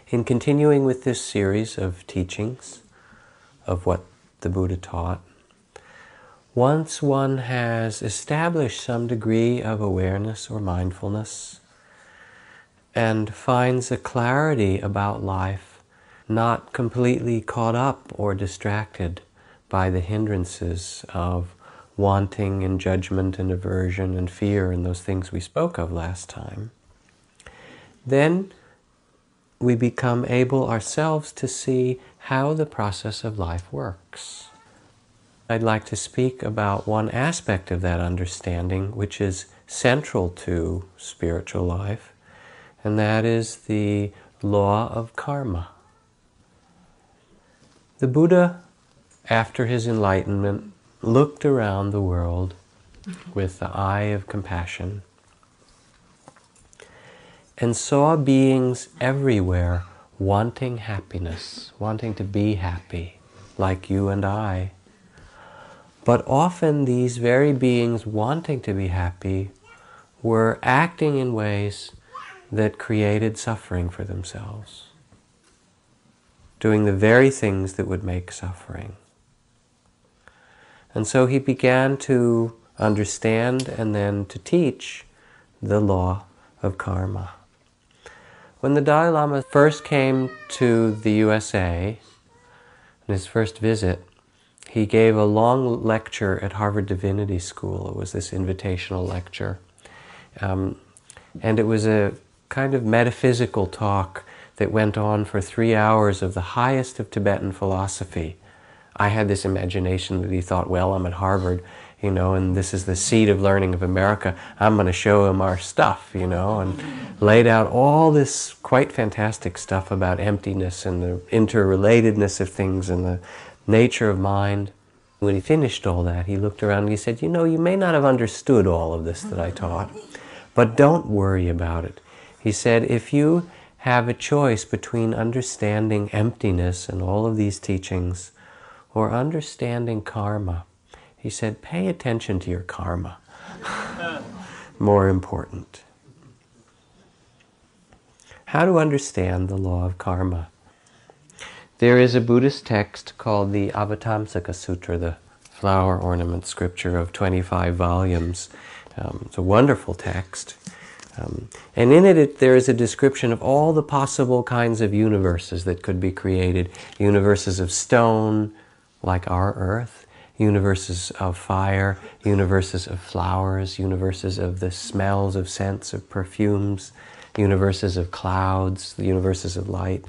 In continuing with this series of teachings of what the Buddha taught, once one has established some degree of awareness or mindfulness and finds a clarity about life, not completely caught up or distracted by the hindrances of wanting and judgment and aversion and fear and those things we spoke of last time, then we become able ourselves to see how the process of life works. I'd like to speak about one aspect of that understanding which is central to spiritual life, and that is the law of karma. The Buddha, after his enlightenment, looked around the world with the eye of compassion and saw beings everywhere wanting happiness, wanting to be happy, like you and I. But often these very beings wanting to be happy were acting in ways that created suffering for themselves, doing the very things that would make suffering. And so he began to understand and then to teach the law of karma. When the Dalai Lama first came to the USA, in his first visit, he gave a long lecture at Harvard Divinity School. It was this invitational lecture. And it was a kind of metaphysical talk that went on for 3 hours of the highest of Tibetan philosophy. I had this imagination that he thought, well, I'm at Harvard, and this is the seat of learning of America. I'm going to show him our stuff, and laid out all this quite fantastic stuff about emptiness and the interrelatedness of things and the nature of mind. When he finished all that, he looked around and he said, you may not have understood all of this that I taught, but don't worry about it. He said, if you have a choice between understanding emptiness and all of these teachings or understanding karma, he said, pay attention to your karma. More important. How to understand the law of karma? There is a Buddhist text called the Avatamsaka Sutra, the flower ornament scripture of 25 volumes. It's a wonderful text. And in it, there is a description of all the possible kinds of universes that could be created. Universes of stone, like our earth, universes of fire, universes of flowers, universes of the smells of scents, of perfumes, universes of clouds, the universes of light.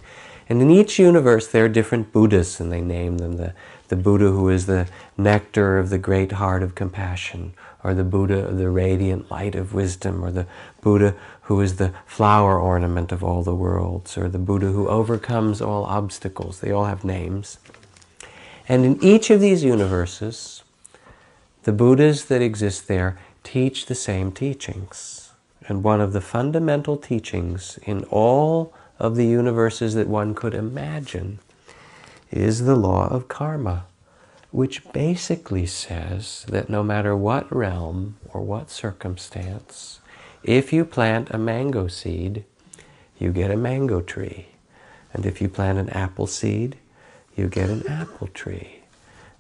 And in each universe there are different Buddhas, and they name them. The Buddha who is the nectar of the great heart of compassion, or the Buddha of the radiant light of wisdom, or the Buddha who is the flower ornament of all the worlds, or the Buddha who overcomes all obstacles. They all have names. And in each of these universes, the Buddhas that exist there teach the same teachings. And one of the fundamental teachings in all of the universes that one could imagine is the law of karma, which basically says that no matter what realm or what circumstance, if you plant a mango seed, you get a mango tree. And if you plant an apple seed, you get an apple tree.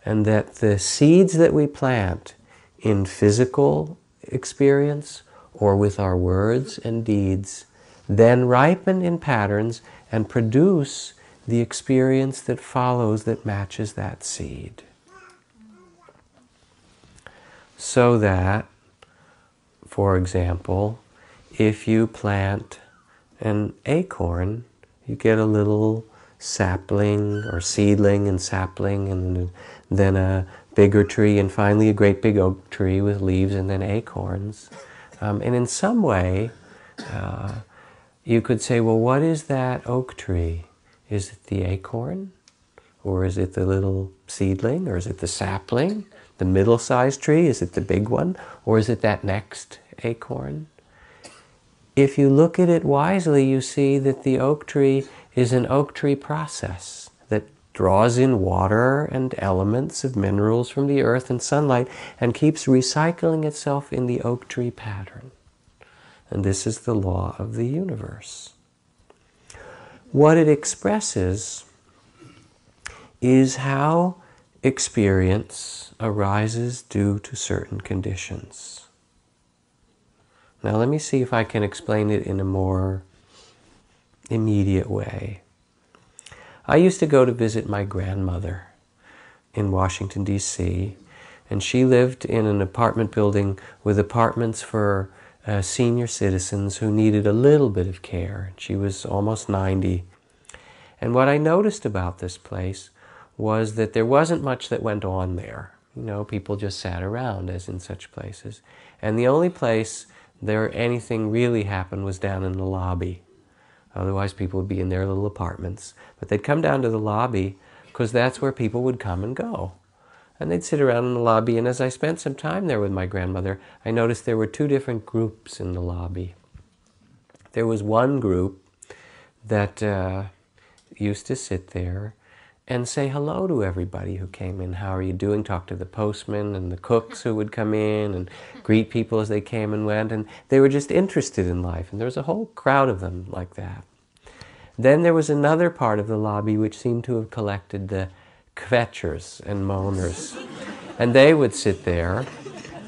And that the seeds that we plant in physical experience or with our words and deeds then ripen in patterns and produce the experience that follows that matches that seed. So that, for example, if you plant an acorn, you get a little sapling or seedling and sapling, and then a bigger tree, and finally a great big oak tree with leaves and then acorns. And in some way, you could say, well, what is that oak tree? Is it the acorn? Or is it the little seedling? Or is it the sapling? The middle-sized tree? Is it the big one? Or is it that next acorn? If you look at it wisely, you see that the oak tree is an oak tree process that draws in water and elements of minerals from the earth and sunlight and keeps recycling itself in the oak tree pattern. And this is the law of the universe. what it expresses is how experience arises due to certain conditions. Now let me see if I can explain it in a more immediate way. I used to go to visit my grandmother in Washington, D.C., and she lived in an apartment building with apartments for senior citizens who needed a little bit of care. She was almost 90. And what I noticed about this place was that there wasn't much that went on there. You know, people just sat around, as in such places. And the only place there anything really happened was down in the lobby. Otherwise, people would be in their little apartments. But they'd come down to the lobby because that's where people would come and go. And they'd sit around in the lobby, and as I spent some time there with my grandmother, I noticed there were two different groups in the lobby. There was one group that used to sit there and say hello to everybody who came in. How are you doing? Talk to the postman and the cooks who would come in and greet people as they came and went. And they were just interested in life. And there was a whole crowd of them like that. Then there was another part of the lobby which seemed to have collected the kvetchers and moaners. And they would sit there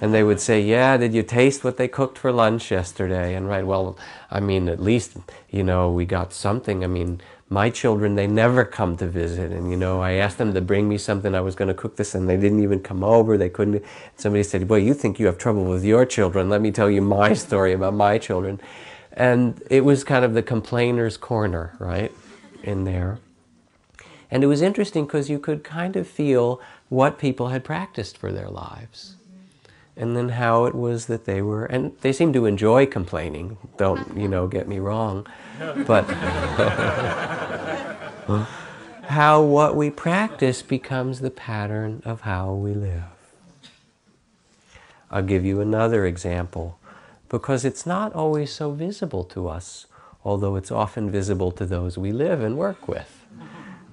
and they would say, yeah, did you taste what they cooked for lunch yesterday? And right, well, I mean, at least, you know, we got something. I mean, my children, they never come to visit. And, you know, I asked them to bring me something. I was going to cook this and they didn't even come over. They couldn't. Somebody said, boy, you think you have trouble with your children. Let me tell you my story about my children. And it was kind of the complainer's corner, right, in there. And it was interesting because you could kind of feel what people had practiced for their lives. And then how it was that they were, and they seemed to enjoy complaining, don't, you know, get me wrong, but how what we practice becomes the pattern of how we live. I'll give you another example, because it's not always so visible to us, although it's often visible to those we live and work with.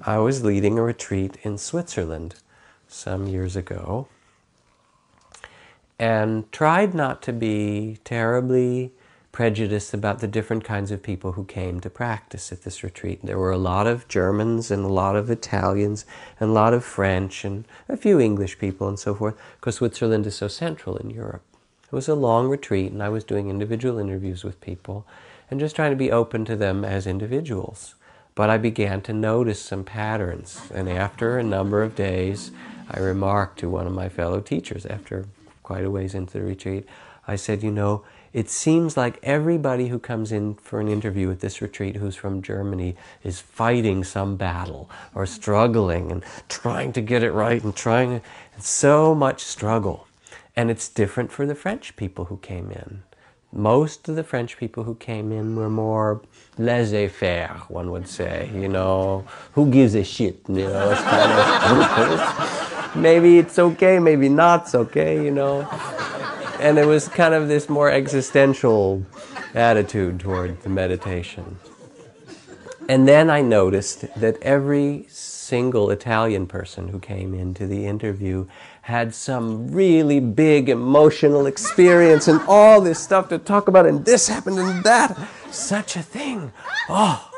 I was leading a retreat in Switzerland some years ago and tried not to be terribly prejudiced about the different kinds of people who came to practice at this retreat. There were a lot of Germans and a lot of Italians and a lot of French and a few English people and so forth, because Switzerland is so central in Europe. It was a long retreat and I was doing individual interviews with people and just trying to be open to them as individuals. But I began to notice some patterns, and after a number of days, I remarked to one of my fellow teachers after quite a ways into the retreat, I said, you know, it seems like everybody who comes in for an interview at this retreat who's from Germany is fighting some battle or struggling and trying to get it right and trying to, so much struggle. And it's different for the French people who came in. Most of the French people who came in were more laissez-faire, one would say, you know, who gives a shit, you know, it's kind of, maybe it's okay, maybe not it's okay, you know. And it was kind of this more existential attitude toward the meditation. And then I noticed that every single Italian person who came into the interview had some really big emotional experience and all this stuff to talk about, and this happened and that, such a thing. Oh.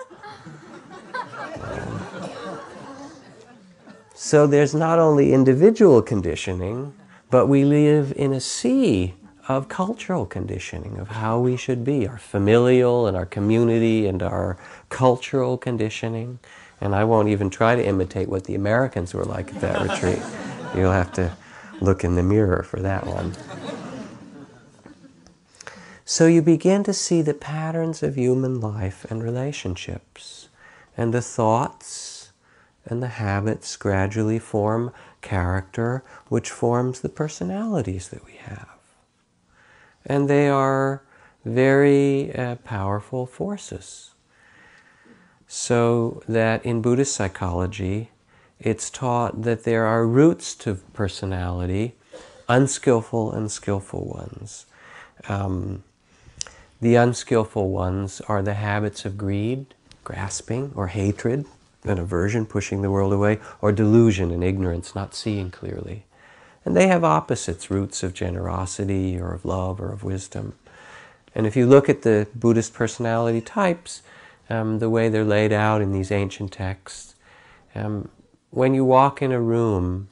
So there's not only individual conditioning, but we live in a sea of cultural conditioning, of how we should be, our familial and our community and our cultural conditioning. And I won't even try to imitate what the Americans were like at that retreat. You'll have to look in the mirror for that one. So you begin to see the patterns of human life and relationships, and the thoughts and the habits gradually form character, which forms the personalities that we have. And they are very powerful forces. So that in Buddhist psychology, it's taught that there are roots to personality, unskillful and skillful ones. The unskillful ones are the habits of greed, grasping, or hatred, and aversion, pushing the world away, or delusion and ignorance, not seeing clearly. And they have opposites, roots of generosity, or of love, or of wisdom. And if you look at the Buddhist personality types, the way they're laid out in these ancient texts. When you walk in a room,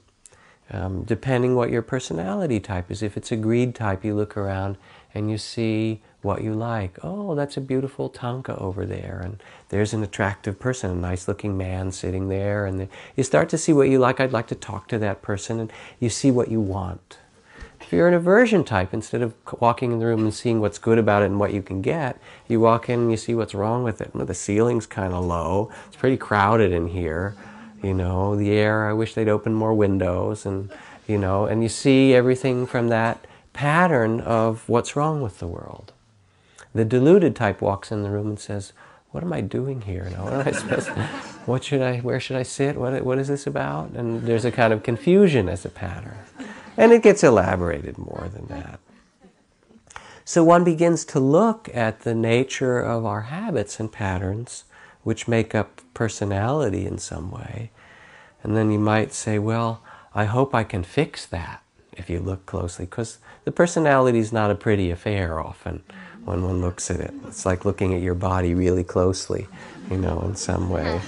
depending what your personality type is, if it's a greed type, you look around and you see what you like. Oh, that's a beautiful tanka over there, and there's an attractive person, a nice-looking man sitting there, and you start to see what you like. I'd like to talk to that person, and you see what you want. If you're an aversion type, instead of walking in the room and seeing what's good about it and what you can get, you walk in and you see what's wrong with it. Well, the ceiling's kind of low. It's pretty crowded in here. You know, the air, I wish they'd open more windows, and you know, and you see everything from that pattern of what's wrong with the world. The deluded type walks in the room and says, what am I doing here? Now, what am I supposed to, where should I sit? What is this about? And there's a kind of confusion as a pattern. And it gets elaborated more than that. So one begins to look at the nature of our habits and patterns, which make up personality in some way. And then you might say, well, I hope I can fix that if you look closely, because the personality is not a pretty affair often when one looks at it. It's like looking at your body really closely, you know, in some way.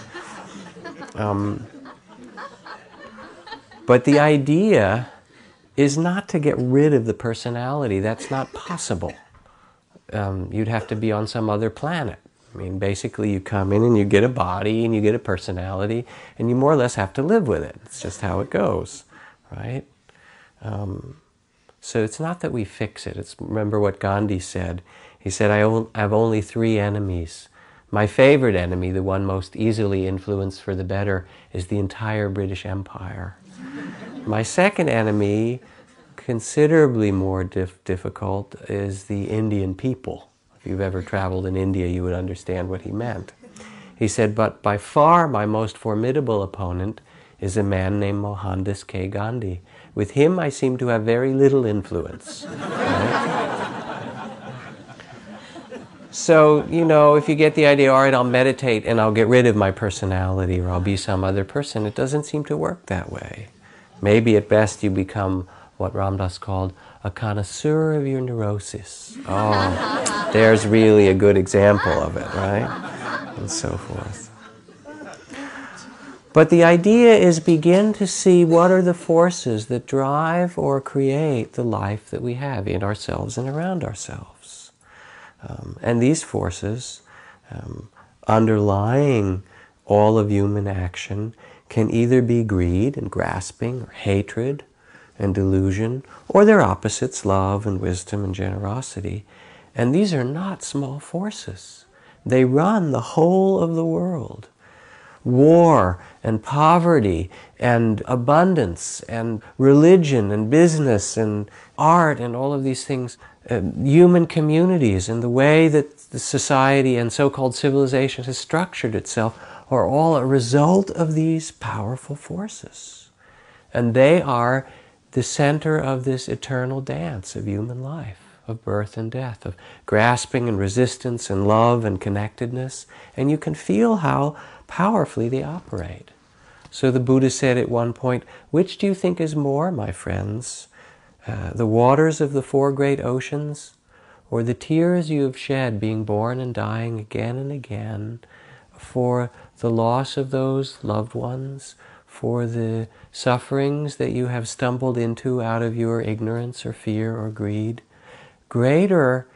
But the idea is not to get rid of the personality. That's not possible. You'd have to be on some other planet. I mean, basically you come in and you get a body and you get a personality, and you more or less have to live with it. It's just how it goes, right? So it's not that we fix it. Remember what Gandhi said. He said, I have only 3 enemies. My favorite enemy, the one most easily influenced for the better, is the entire British Empire. My second enemy, considerably more difficult, is the Indian people. If you've ever traveled in India, you would understand what he meant. He said, but by far my most formidable opponent is a man named Mohandas K. Gandhi. With him, I seem to have very little influence. Right? So, you know, if you get the idea, all right, I'll meditate and I'll get rid of my personality, or I'll be some other person, it doesn't seem to work that way. Maybe at best you become what Ram Dass called a connoisseur of your neurosis. Oh, there's really a good example of it, right? And so forth. But the idea is begin to see what are the forces that drive or create the life that we have in ourselves and around ourselves. And these forces, underlying all of human action, can either be greed and grasping, or hatred and delusion, or their opposites, love and wisdom and generosity. And these are not small forces. They run the whole of the world. War and poverty and abundance and religion and business and art and all of these things, human communities and the way that the society and so-called civilization has structured itself are all a result of these powerful forces. And they are the center of this eternal dance of human life, of birth and death, of grasping and resistance and love and connectedness. And you can feel how powerfully they operate. So the Buddha said at one point, which do you think is more, my friends? The waters of the 4 great oceans, or the tears you have shed being born and dying again and again for the loss of those loved ones, for the sufferings that you have stumbled into out of your ignorance or fear or greed? Greater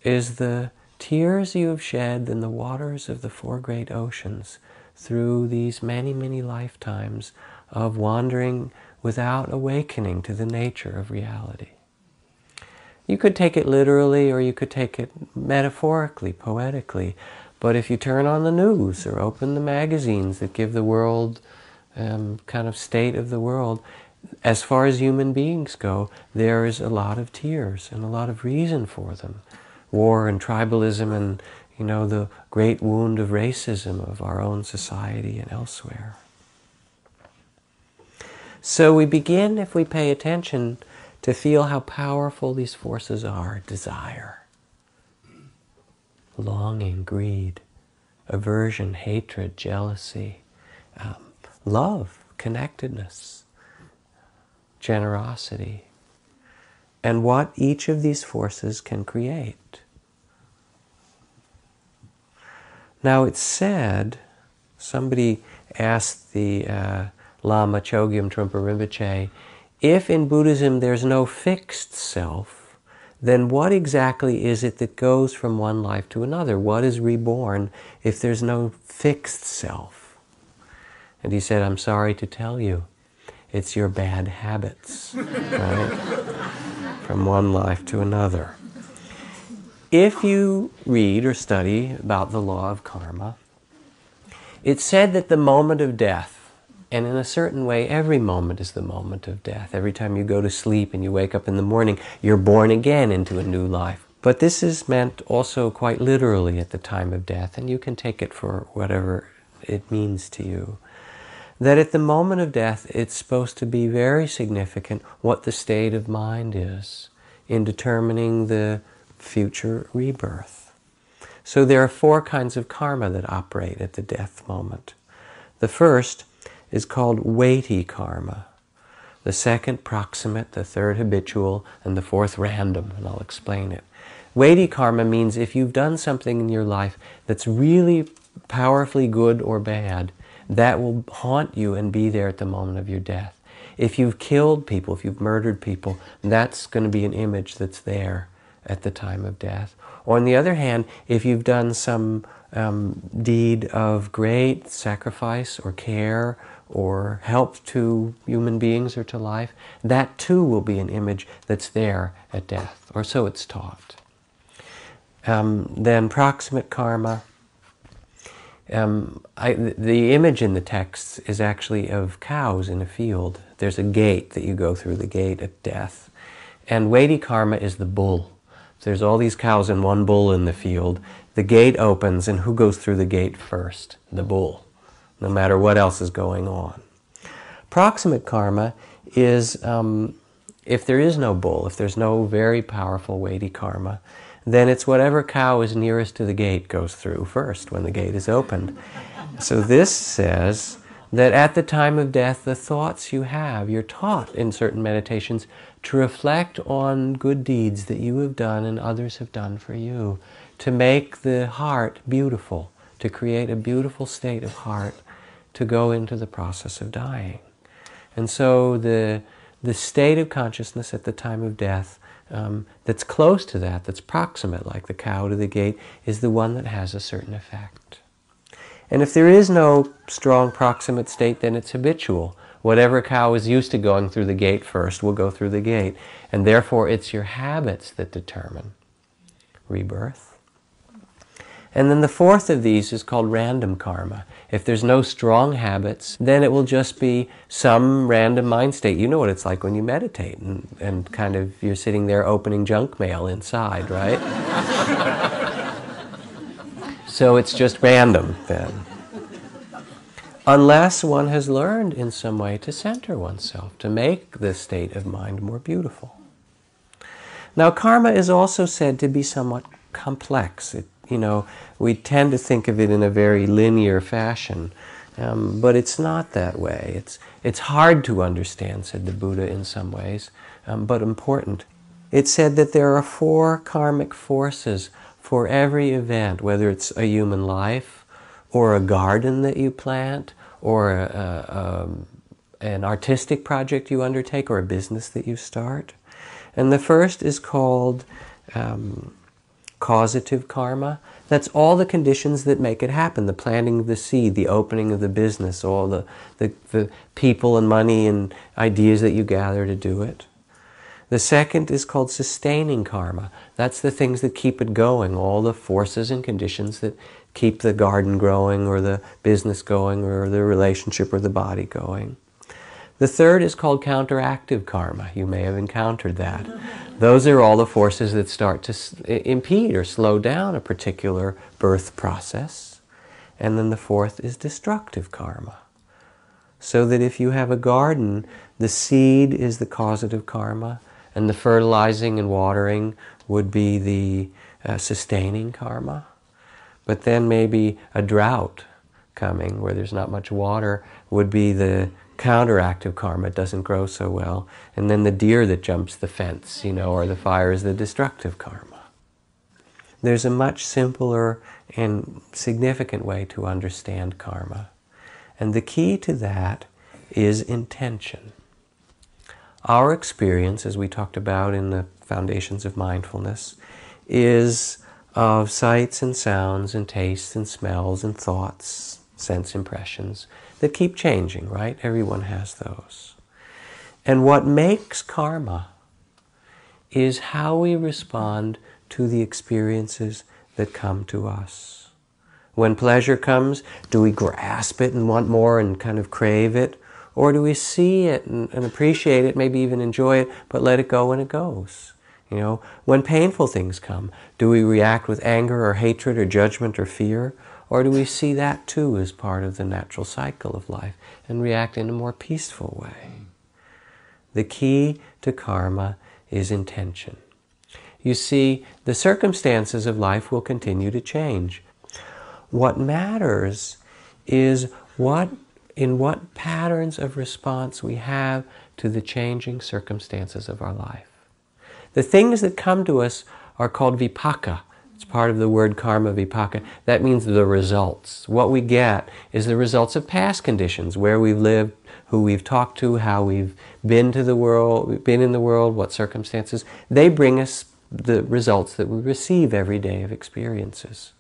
is the tears you have shed than the waters of the 4 great oceans through these many, many lifetimes of wandering without awakening to the nature of reality. You could take it literally, or you could take it metaphorically, poetically. But if you turn on the news or open the magazines that give the world kind of state of the world, as far as human beings go, there is a lot of tears and a lot of reason for them. War and tribalism and, you know, the great wound of racism of our own society and elsewhere. So we begin, if we pay attention, to feel how powerful these forces are. Desire, longing, greed, aversion, hatred, jealousy, love, connectedness, generosity, and what each of these forces can create. Now it's said, somebody asked the Lama Chogyam Trungpa Rinpoche, if in Buddhism there's no fixed self, then what exactly is it that goes from one life to another? What is reborn if there's no fixed self? And he said, I'm sorry to tell you, it's your bad habits, right? From one life to another. If you read or study about the law of karma, it's said that the moment of death, and in a certain way, every moment is the moment of death. Every time you go to sleep and you wake up in the morning, you're born again into a new life. But this is meant also quite literally at the time of death, and you can take it for whatever it means to you. That at the moment of death, it's supposed to be very significant what the state of mind is in determining the future rebirth. So there are 4 kinds of karma that operate at the death moment. The first is called weighty karma. The second, proximate. The third, habitual. And the fourth, random. And I'll explain it. Weighty karma means if you've done something in your life that's really powerfully good or bad, that will haunt you and be there at the moment of your death. If you've killed people, if you've murdered people, that's going to be an image that's there at the time of death. Or on the other hand, if you've done some deed of great sacrifice or care or help to human beings or to life, that too will be an image that's there at death, or so it's taught. Then proximate karma. The image in the text is actually of cows in a field. There's a gate that you go through, the gate at death. And weighty karma is the bull. There's all these cows and one bull in the field. The gate opens, and who goes through the gate first? The bull, no matter what else is going on. Proximate karma is, if there is no bull, if there's no very powerful weighty karma, then it's whatever cow is nearest to the gate goes through first when the gate is opened. So this says that at the time of death, the thoughts you have, you're taught in certain meditations to reflect on good deeds that you have done and others have done for you, to make the heart beautiful, to create a beautiful state of heart to go into the process of dying. And so the state of consciousness at the time of death that's close to that, that's proximate, like the cow to the gate, is the one that has a certain effect. And if there is no strong proximate state, then it's habitual. Whatever cow is used to going through the gate first will go through the gate. And therefore it's your habits that determine rebirth. And then the fourth of these is called random karma. If there's no strong habits, then it will just be some random mind state. You know what it's like when you meditate and kind of you're sitting there opening junk mail inside, right? So it's just random then. Unless one has learned in some way to center oneself, to make the state of mind more beautiful. Now karma is also said to be somewhat complex. We tend to think of it in a very linear fashion, but it's not that way. It's hard to understand, said the Buddha in some ways, but important. It said that there are 4 karmic forces for every event, whether it's a human life, or a garden that you plant, or an artistic project you undertake, or a business that you start. And the first is called causative karma. That's all the conditions that make it happen. The planting of the seed, the opening of the business, all the people and money and ideas that you gather to do it. The second is called sustaining karma. That's the things that keep it going, all the forces and conditions that keep the garden growing or the business going or the relationship or the body going. The third is called counteractive karma. You may have encountered that. Those are all the forces that start to impede or slow down a particular birth process. And then the fourth is destructive karma. So that if you have a garden, the seed is the causative karma, and the fertilizing and watering would be the sustaining karma. But then maybe a drought coming where there's not much water would be the counteractive karma. It doesn't grow so well. And then the deer that jumps the fence, or the fire is the destructive karma. There's a much simpler and significant way to understand karma. And the key to that is intention. Our experience, as we talked about in the Foundations of Mindfulness, is of sights and sounds and tastes and smells and thoughts, sense impressions that keep changing, right? Everyone has those. And what makes karma is how we respond to the experiences that come to us. When pleasure comes, do we grasp it and want more and kind of crave it? Or do we see it and appreciate it, maybe even enjoy it, but let it go when it goes? You know, when painful things come, do we react with anger or hatred or judgment or fear? Or do we see that too as part of the natural cycle of life and react in a more peaceful way? The key to karma is intention. You see, the circumstances of life will continue to change. What matters is in what patterns of response we have to the changing circumstances of our life. The things that come to us are called vipaka. It's part of the word karma, vipaka. That means the results. What we get is the results of past conditions, where we've lived, who we've talked to, how we've been in the world, what circumstances. They bring us the results that we receive every day of experiences.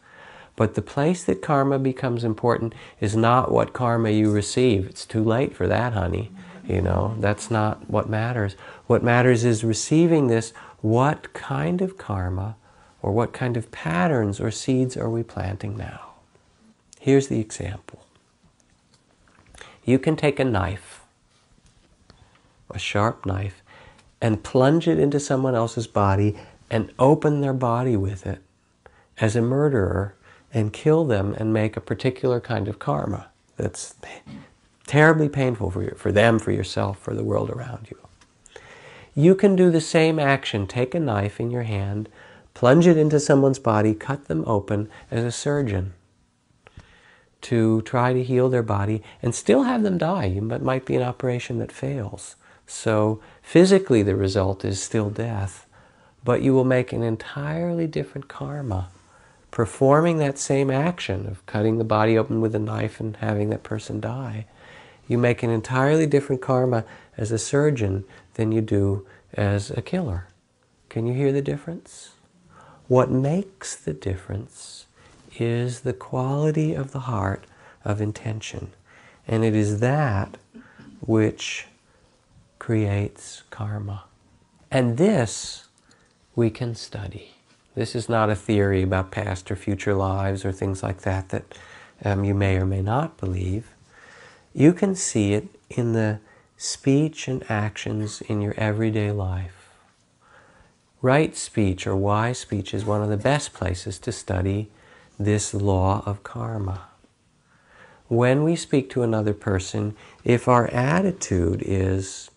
But the place that karma becomes important is not what karma you receive. It's too late for that, honey. You know, that's not what matters. What matters is receiving this. What kind of karma or what kind of patterns or seeds are we planting now? Here's the example. You can take a knife, a sharp knife, and plunge it into someone else's body and open their body with it as a murderer and kill them and make a particular kind of karma that's terribly painful for them, for yourself, for the world around you. You can do the same action, take a knife in your hand, plunge it into someone's body, cut them open as a surgeon to try to heal their body and still have them die. It might be an operation that fails. So physically the result is still death, but you will make an entirely different karma performing that same action of cutting the body open with a knife and having that person die. You make an entirely different karma as a surgeon than you do as a killer. Can you hear the difference? What makes the difference is the quality of the heart of intention. And it is that which creates karma. And this we can study. This is not a theory about past or future lives or things like that that you may or may not believe. You can see it in the speech and actions in your everyday life. Right speech or wise speech is one of the best places to study this law of karma. When we speak to another person, if our attitude is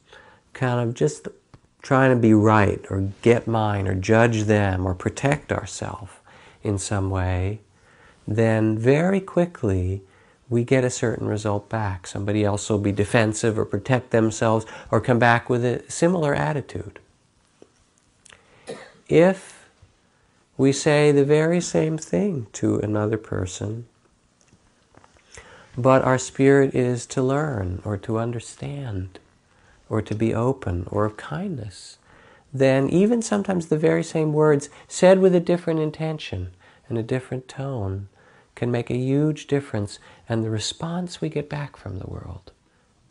kind of just trying to be right or get mine or judge them or protect ourselves in some way, then very quickly we get a certain result back. Somebody else will be defensive or protect themselves or come back with a similar attitude. If we say the very same thing to another person, but our spirit is to learn or to understand or to be open or of kindness, then even sometimes the very same words said with a different intention and a different tone can make a huge difference, and the response we get back from the world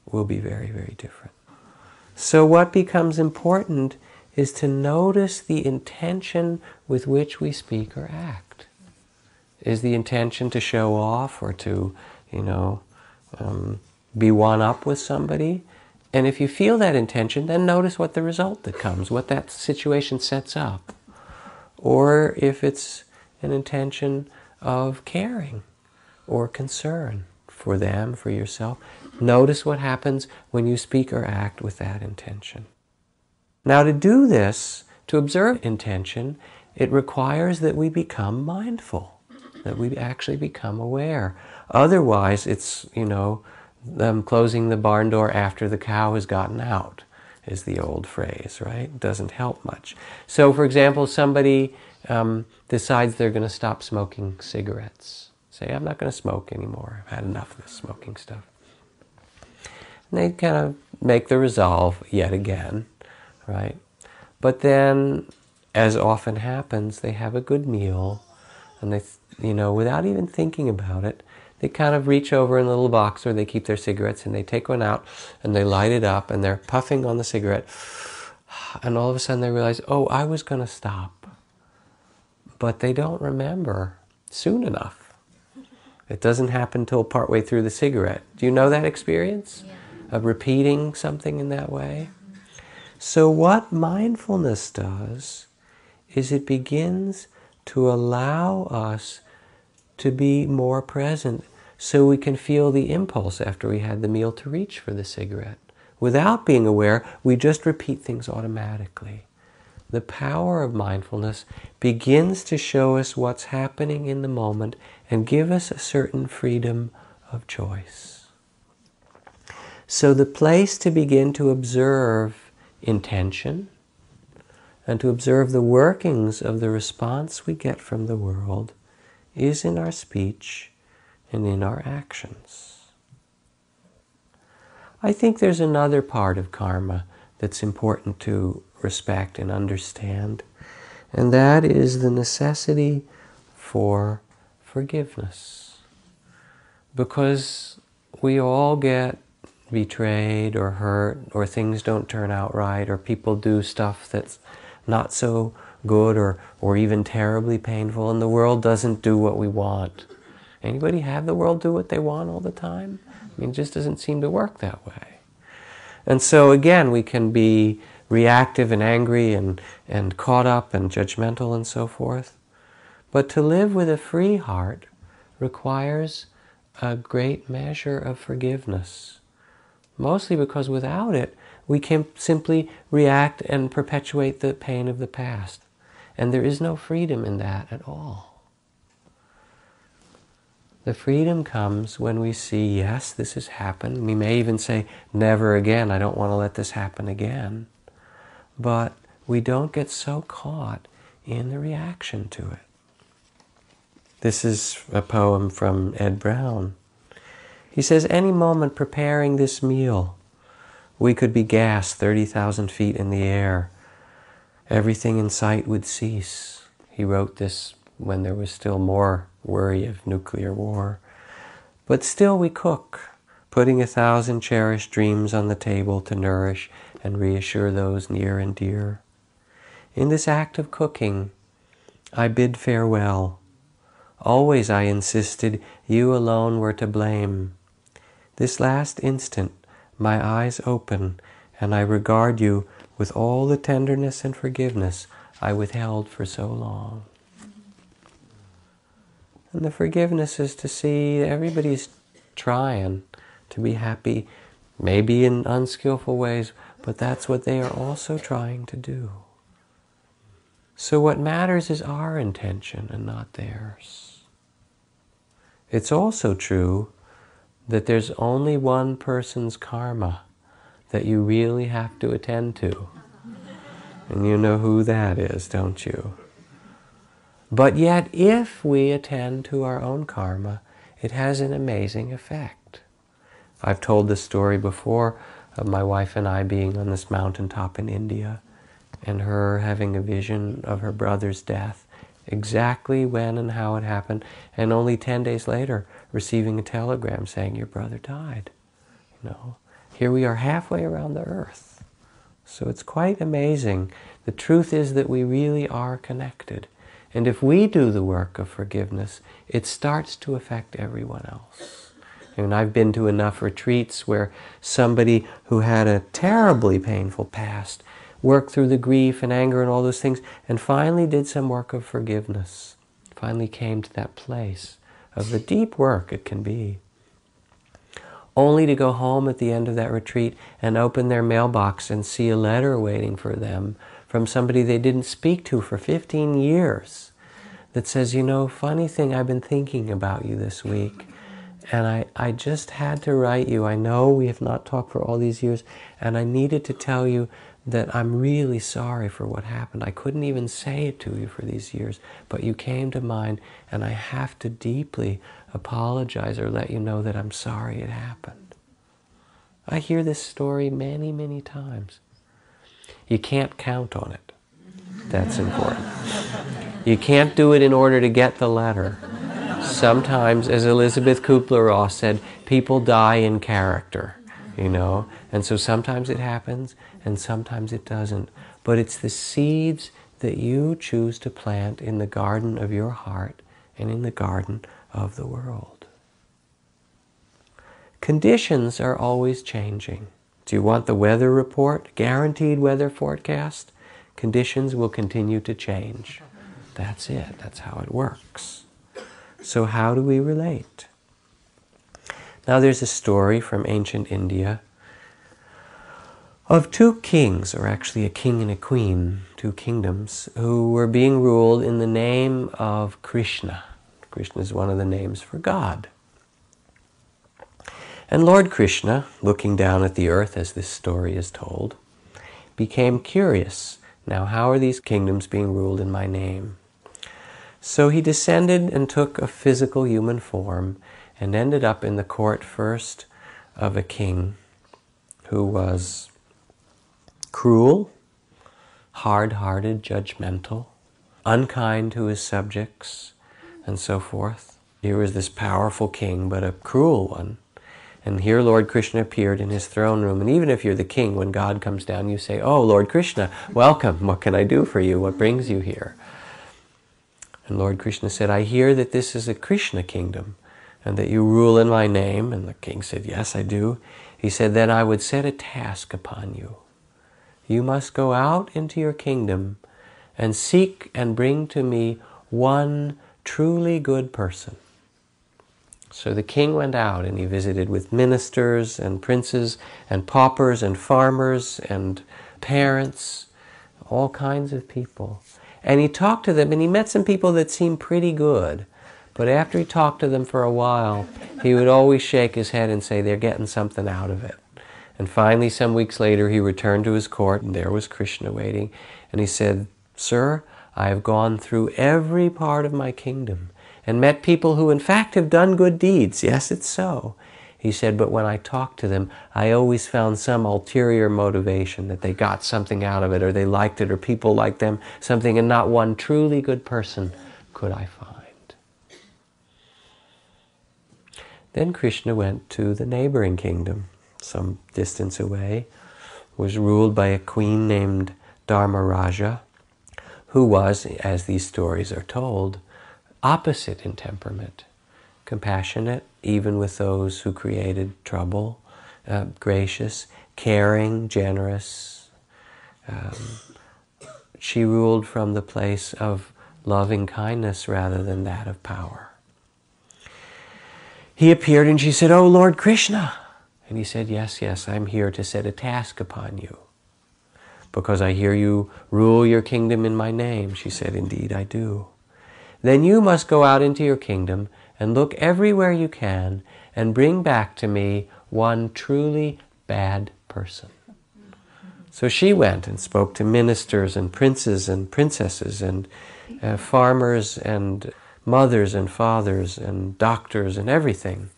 will be very, very different. So what becomes important is to notice the intention with which we speak or act. Is the intention to show off or to, be one up with somebody? And if you feel that intention, then notice what the result that comes, what that situation sets up. Or if it's an intention of caring or concern for them, for yourself, notice what happens when you speak or act with that intention. Now to do this, to observe intention, it requires that we become mindful, that we actually become aware. Otherwise, it's, them closing the barn door after the cow has gotten out, is the old phrase, right? It doesn't help much. So, for example, somebody decides they're going to stop smoking cigarettes. Say, I'm not going to smoke anymore. I've had enough of this smoking stuff. And they kind of make the resolve yet again, right? But then, as often happens, they have a good meal, and they, without even thinking about it, they kind of reach over in a little box where they keep their cigarettes, and they take one out, and they light it up, and they're puffing on the cigarette, and all of a sudden they realize, oh, I was going to stop. But they don't remember soon enough. It doesn't happen until partway through the cigarette. Do you know that experience? Yeah. Of repeating something in that way? So what mindfulness does is it begins to allow us to be more present so we can feel the impulse after we had the meal to reach for the cigarette. Without being aware, we just repeat things automatically. The power of mindfulness begins to show us what's happening in the moment and give us a certain freedom of choice. So the place to begin to observe intention and to observe the workings of the response we get from the world is in our speech and in our actions. I think there's another part of karma that's important to respect and understand, and that is the necessity for forgiveness. Because we all get betrayed or hurt, or things don't turn out right, or people do stuff that's not so good or even terribly painful, and the world doesn't do what we want. Anybody have the world do what they want all the time? I mean, it just doesn't seem to work that way. And so again, we can be reactive and angry and caught up and judgmental and so forth. But to live with a free heart requires a great measure of forgiveness. Mostly because without it, we can simply react and perpetuate the pain of the past. And there is no freedom in that at all. The freedom comes when we see, yes, this has happened. We may even say, never again, I don't want to let this happen again. But we don't get so caught in the reaction to it. This is a poem from Ed Brown. He says, any moment preparing this meal, we could be gassed 30,000 feet in the air. Everything in sight would cease. He wrote this when there was still more worry of nuclear war. But still we cook, putting 1,000 cherished dreams on the table to nourish and reassure those near and dear. In this act of cooking, I bid farewell. Always I insisted you alone were to blame. This last instant, my eyes open, and I regard you with all the tenderness and forgiveness I withheld for so long. And the forgiveness is to see everybody's trying to be happy, maybe in unskillful ways, but that's what they are also trying to do. So what matters is our intention and not theirs. It's also true that there's only one person's karma that you really have to attend to. And you know who that is, don't you? But yet, if we attend to our own karma, it has an amazing effect. I've told this story before of my wife and I being on this mountaintop in India, and her having a vision of her brother's death, exactly when and how it happened, and only 10 days later receiving a telegram saying, your brother died. Here we are halfway around the earth. So it's quite amazing. The truth is that we really are connected. And if we do the work of forgiveness, it starts to affect everyone else. And I've been to enough retreats where somebody who had a terribly painful past worked through the grief and anger and all those things, and finally did some work of forgiveness. Finally came to that place of the deep work it can be. Only to go home at the end of that retreat and open their mailbox and see a letter waiting for them from somebody they didn't speak to for 15 years that says, funny thing, I've been thinking about you this week, and I just had to write you. I know we have not talked for all these years, and I needed to tell you that I'm really sorry for what happened. I couldn't even say it to you for these years, but you came to mind, and I have to deeply apologize or let you know that I'm sorry it happened. I hear this story many, many times. You can't count on it. That's important. You can't do it in order to get the letter. Sometimes, as Elizabeth Kubler-Ross said, people die in character, you know, and so sometimes it happens and sometimes it doesn't. But it's the seeds that you choose to plant in the garden of your heart and in the garden of the world. Conditions are always changing. Do you want the weather report, guaranteed weather forecast? Conditions will continue to change. That's it. That's how it works. So how do we relate? Now there's a story from ancient India of two kings, or actually a king and a queen, two kingdoms, who were being ruled in the name of Krishna. Krishna is one of the names for God. And Lord Krishna, looking down at the earth as this story is told, became curious. Now, how are these kingdoms being ruled in my name? So he descended and took a physical human form and ended up in the court first of a king who was cruel, hard-hearted, judgmental, unkind to his subjects, and so forth. Here was this powerful king, but a cruel one. And here Lord Krishna appeared in his throne room. And even if you're the king, when God comes down, you say, "Oh, Lord Krishna, welcome. What can I do for you? What brings you here?" And Lord Krishna said, "I hear that this is a Krishna kingdom and that you rule in my name." And the king said, "Yes, I do." He said, "Then I would set a task upon you. You must go out into your kingdom and seek and bring to me one truly good person." So the king went out and he visited with ministers and princes and paupers and farmers and parents, all kinds of people. And he talked to them and he met some people that seemed pretty good. But after he talked to them for a while, he would always shake his head and say, "They're getting something out of it." And finally, some weeks later, he returned to his court and there was Krishna waiting. And he said, "Sir, I have gone through every part of my kingdom and met people who in fact have done good deeds. Yes, it's so." He said, "But when I talked to them, I always found some ulterior motivation, that they got something out of it, or they liked it, or people liked them, something, and not one truly good person could I find." Then Krishna went to the neighboring kingdom, some distance away, was ruled by a queen named Dharmaraja, who was, as these stories are told, opposite in temperament, compassionate, even with those who created trouble, gracious, caring, generous. She ruled from the place of loving kindness rather than that of power. He appeared and she said, "Oh, Lord Krishna." And he said, "Yes, yes, I'm here to set a task upon you, because I hear you rule your kingdom in my name." She said, "Indeed, I do." "Then you must go out into your kingdom and look everywhere you can and bring back to me one truly bad person." So she went and spoke to ministers and princes and princesses and farmers and mothers and fathers and doctors and everything.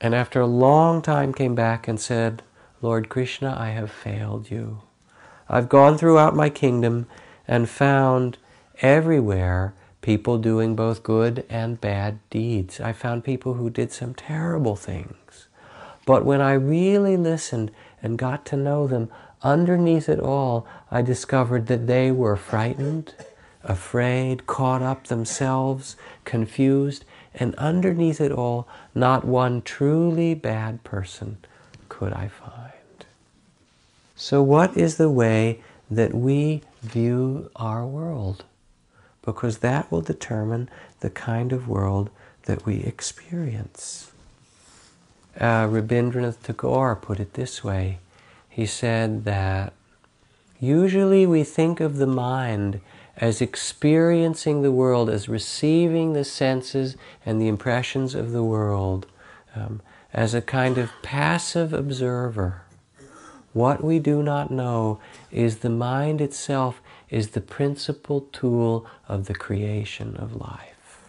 And after a long time came back and said, "Lord Krishna, I have failed you. I've gone throughout my kingdom and found everywhere people doing both good and bad deeds. I found people who did some terrible things. But when I really listened and got to know them, underneath it all, I discovered that they were frightened, afraid, caught up themselves, confused, and underneath it all, not one truly bad person could I find." So what is the way that we view our world? Because that will determine the kind of world that we experience. Rabindranath Tagore put it this way. He said that usually we think of the mind as experiencing the world, as receiving the senses and the impressions of the world, as a kind of passive observer, What we do not know is the mind itself is the principal tool of the creation of life.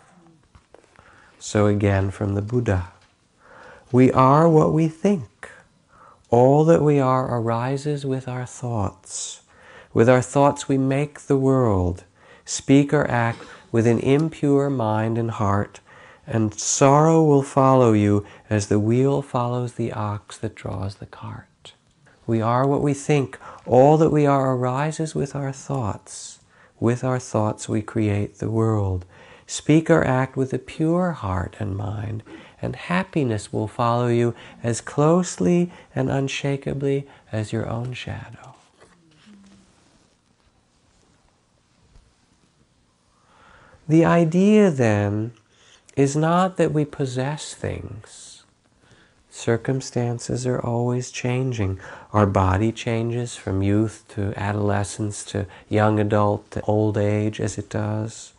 So again from the Buddha, we are what we think. All that we are arises with our thoughts. With our thoughts we make the world, speak or act with an impure mind and heart, and sorrow will follow you as the wheel follows the ox that draws the cart. We are what we think. All that we are arises with our thoughts. With our thoughts we create the world. Speak or act with a pure heart and mind, and happiness will follow you as closely and unshakably as your own shadow. The idea then is not that we possess things. Circumstances are always changing. Our body changes from youth to adolescence to young adult to old age as it does.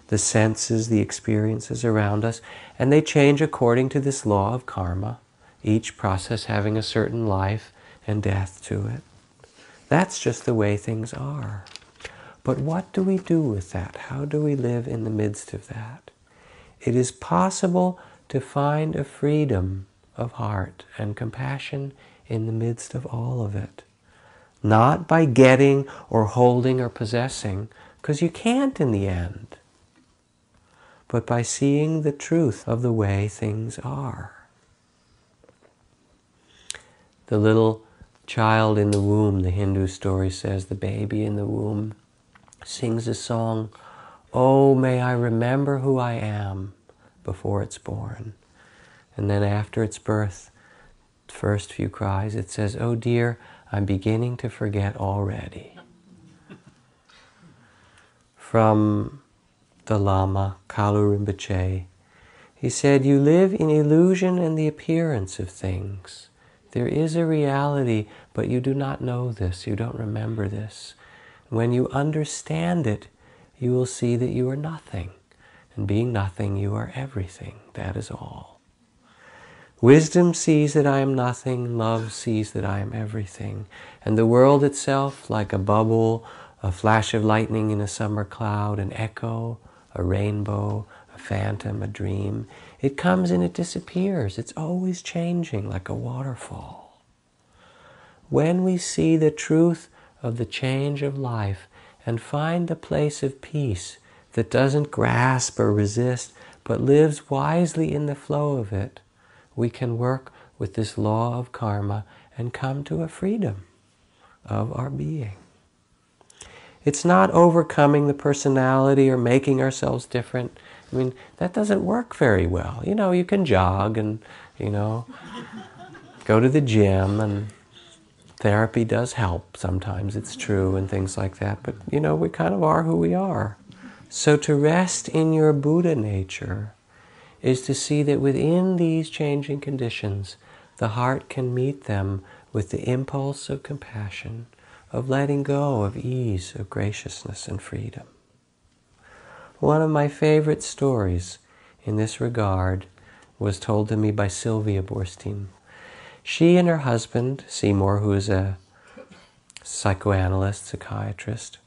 The senses, the experiences around us, and they change according to this law of karma, each process having a certain life and death to it. That's just the way things are. But what do we do with that? How do we live in the midst of that? It is possible to find a freedom of heart and compassion in the midst of all of it. Not by getting or holding or possessing, because you can't in the end, but by seeing the truth of the way things are. The little child in the womb, the Hindu story says, the baby in the womb sings a song, "Oh, may I remember who I am," before it's born. And then after its birth, first few cries, it says, "Oh dear, I'm beginning to forget already." From the Lama, Kalu Rinpoche, he said, "You live in illusion and the appearance of things. There is a reality, but you do not know this, you don't remember this. When you understand it, you will see that you are nothing. And being nothing, you are everything. That is all. Wisdom sees that I am nothing, love sees that I am everything. And the world itself, like a bubble, a flash of lightning in a summer cloud, an echo, a rainbow, a phantom, a dream, it comes and it disappears. It's always changing like a waterfall. When we see the truth of the change of life and find a place of peace that doesn't grasp or resist, but lives wisely in the flow of it, we can work with this law of karma and come to a freedom of our being. It's not overcoming the personality or making ourselves different. I mean, that doesn't work very well. You know, you can jog and, go to the gym, and therapy does help sometimes, it's true, and things like that. But, we kind of are who we are. So to rest in your Buddha nature is to see that within these changing conditions, the heart can meet them with the impulse of compassion, of letting go, of ease, of graciousness and freedom. One of my favorite stories in this regard was told to me by Sylvia Boorstein. She and her husband, Seymour, who is a psychoanalyst, psychiatrist,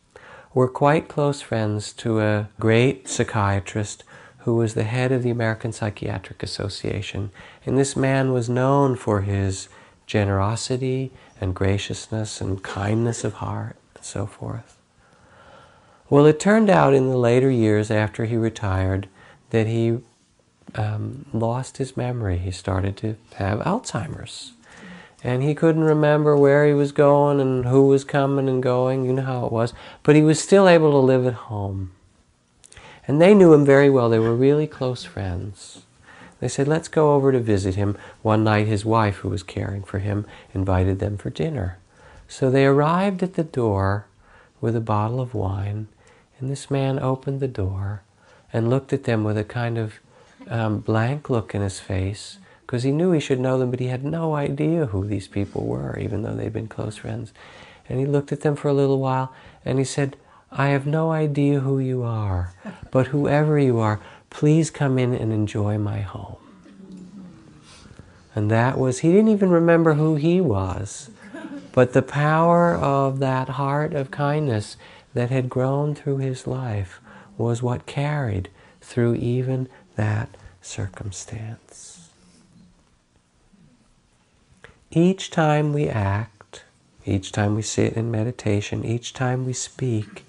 were quite close friends to a great psychiatrist who was the head of the American Psychiatric Association. And this man was known for his generosity and graciousness and kindness of heart and so forth. Well, it turned out in the later years after he retired that he lost his memory. He started to have Alzheimer's. And he couldn't remember where he was going and who was coming and going. You know how it was. But he was still able to live at home. And they knew him very well. They were really close friends. They said, let's go over to visit him. One night his wife, who was caring for him, invited them for dinner. So they arrived at the door with a bottle of wine, and this man opened the door and looked at them with a kind of blank look in his face, because he knew he should know them, but he had no idea who these people were, even though they'd been close friends. And he looked at them for a little while, and he said, I have no idea who you are, but whoever you are, please come in and enjoy my home. And that was, he didn't even remember who he was, But the power of that heart of kindness that had grown through his life was what carried through even that circumstance. Each time we act, each time we sit in meditation, each time we speak,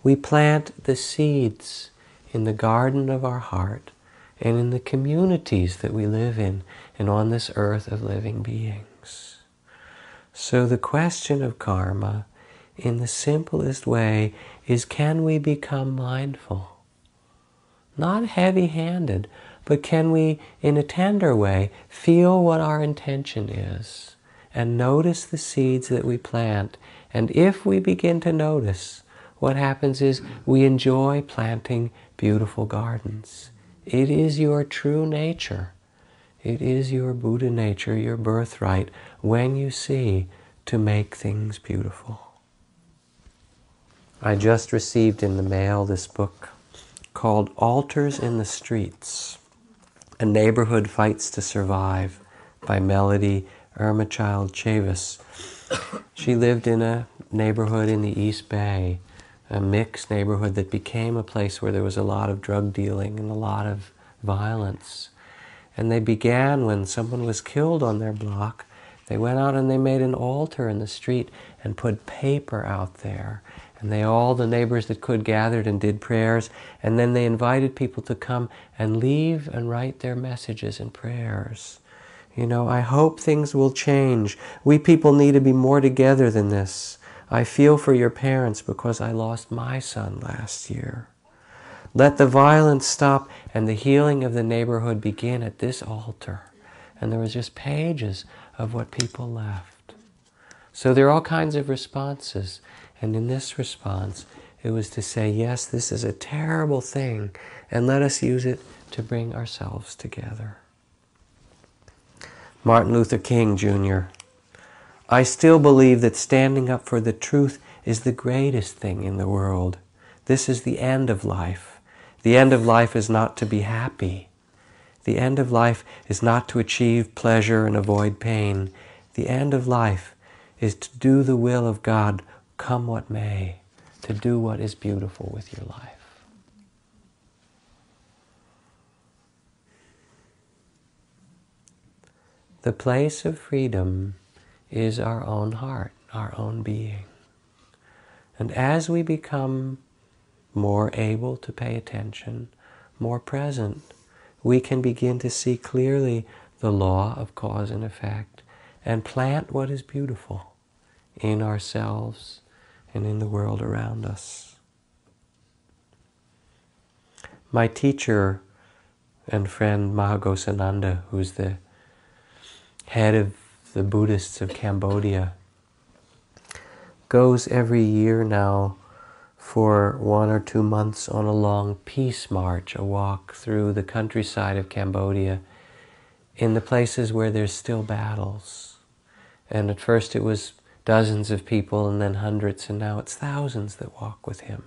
we plant the seeds in the garden of our heart and in the communities that we live in and on this earth of living beings. So the question of karma, in the simplest way, is can we become mindful? Not heavy-handed, but can we, in a tender way, feel what our intention is and notice the seeds that we plant. And if we begin to notice, what happens is we enjoy planting beautiful gardens. It is your true nature. It is your Buddha nature, your birthright, when you see, to make things beautiful. I just received in the mail this book called Altars in the Streets, A Neighborhood Fights to Survive, by Melody Ermachild Chavis. She lived in a neighborhood in the East Bay, a mixed neighborhood that became a place where there was a lot of drug dealing and a lot of violence. And they began when someone was killed on their block. They went out and they made an altar in the street and put paper out there. And all the neighbors that could gathered and did prayers. And then they invited people to come and leave and write their messages and prayers. You know, I hope things will change. We people need to be more together than this. I feel for your parents because I lost my son last year. Let the violence stop and the healing of the neighborhood begin at this altar. And there was just pages of what people left. So there are all kinds of responses. And in this response, it was to say, yes, this is a terrible thing, and let us use it to bring ourselves together. Martin Luther King, Jr. I still believe that standing up for the truth is the greatest thing in the world. This is the end of life. The end of life is not to be happy. The end of life is not to achieve pleasure and avoid pain. The end of life is to do the will of God, come what may, to do what is beautiful with your life. The place of freedom is our own heart, our own being. And as we become more able to pay attention, more present, we can begin to see clearly the law of cause and effect and plant what is beautiful in ourselves and in the world around us. My teacher and friend Mahaghosananda, who's the head of the Buddhists of Cambodia, goes every year now for 1 or 2 months on a long peace march, a walk through the countryside of Cambodia in the places where there's still battles. And at first it was dozens of people and then hundreds, and now it's thousands that walk with him.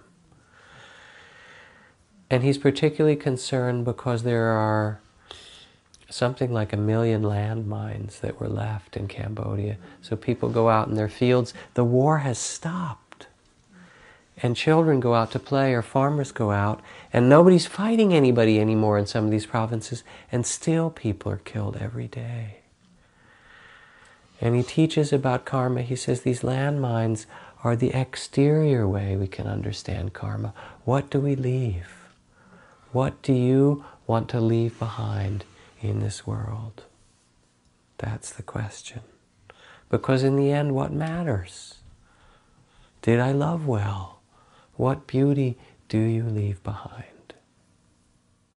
And he's particularly concerned because there are something like 1 million landmines that were left in Cambodia. So people go out in their fields. The war has stopped. And children go out to play, or farmers go out, and nobody's fighting anybody anymore in some of these provinces, and still people are killed every day. And he teaches about karma. He says these landmines are the exterior way we can understand karma. What do we leave? What do you want to leave behind in this world? That's the question. Because in the end, what matters? Did I love well? What beauty do you leave behind?